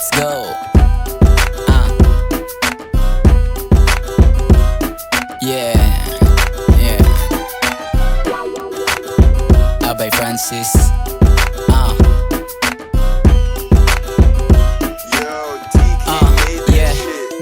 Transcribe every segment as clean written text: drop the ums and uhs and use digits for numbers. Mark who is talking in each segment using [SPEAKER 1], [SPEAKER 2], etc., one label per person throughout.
[SPEAKER 1] Let's go. Yeah, yeah. Abay Francis.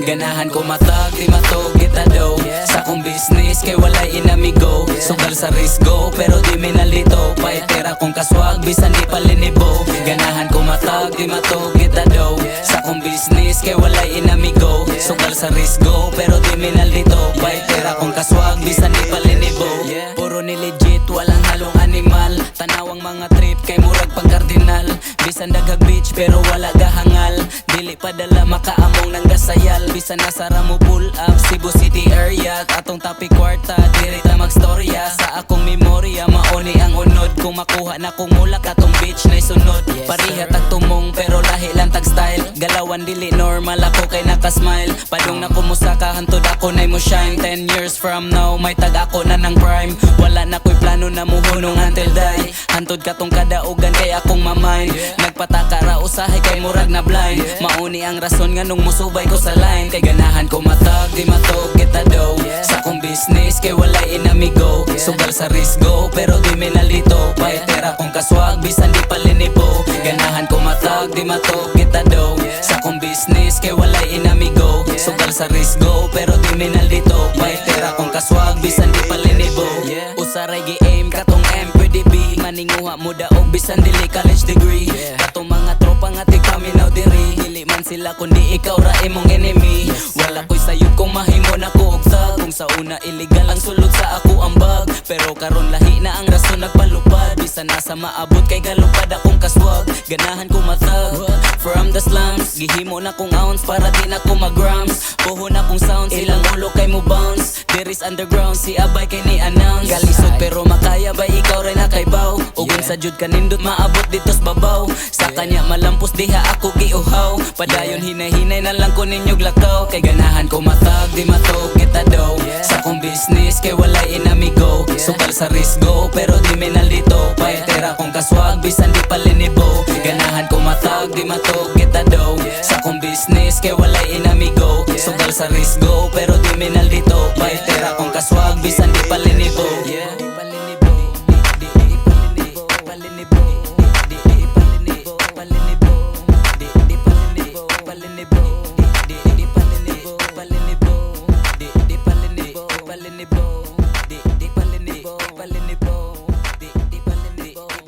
[SPEAKER 1] Ganahan ko matag, di matog kita daw. Sa kong business, kay walay inamigo. Sugal sa risgo, pero di minalito. Paitera kong kaswag, bisan di palinibo. Ganahan ko matag, di matog kita daw. Sa kong business, kay walay inamigo. Sugal sa risgo, pero di minalito. Paitera kong kaswag, bisan di palinibo. Puro ni legit, walang halong animal. Tanawang mga trip, kay murag pang kardinal. Bisan daghag beach, pero wala gahangal. Dili padala makaamong nang gasayal. Bisan nasa Ramo pull up, Cebu City area. Atong tapi kwarta, diri ta magstorya. Sa akong memorya, maoni ang unod. Kung makuha na kong mulak, atong beach na sunod. Pariha tag tumong, pero lahi lang tag style. Galawan dili normal, ako kay nakasmile. Padung na kumusaka, hantod ako na'y mo shine. 10 years from now, may tag ako na ng prime. Wala na ko'y plano na muhunong until die. Hantod katong kadaugan, kay akong mamind. Nagpataka ra usahay, kay murag na blind. Mauni ang rason nga nung musubay ko sa line. Kay ganahan ko matag, di matog kita daw. Sa kong business, kay walay inamigo. Sugal sa risgo, pero di minalito. Paitera kong kaswag, bisan di palinibo. Ganahan ko matag, di matog kita daw. Sa kong business, kay walay inamigo. Sugal sa risgo, pero di minalito. Paitera kong kaswag, bisan di palinibo. Usaray gi-aim, katong MPDB. Maninguha mo daog, bisan dili college degree. Katong mga tropa nga ti paminaw diri. Dili man sila kundi ikaw ra imong enemy. Wala ko'y sayod kung mahimo na ko og tag. Kung sa una illegal ang sulod sa ako ang bag. Pero karon lahi na ang rason nagpalupad. Bisan nasa maabot kay galupad akong kaswag. Ganahan ko matag from the slums. Gihimo na kong ounce para di na ko mag-grams. Buho na kong sounds, ilang ulo kay mo bounce. There is underground, si Abay kay ni-announce. Galisod pero makaya ba ikaw rin na kay Baw. Ugin sa jud kanindot maabot ditos babaw. Sa kanya malampos diha ako giuhaw. Padayon hinay-hinay na lang ko ninyog lakaw. Kay ganahan ko matag, di matog kita daw. Sa kong business, kay walay inamigo. Sugal sa risgo, pero di minalito. Paitera kong kaswag, bisan di palinibo. Ganahan ko matag, di matog kita daw. Sa kong business, kay walay inamigo. Sugal sa risgo, pero di minalito. Paitera kong kaswag, bisan di palinibo.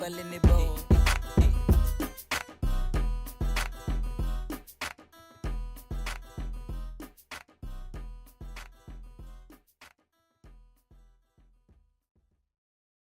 [SPEAKER 1] Palinibo.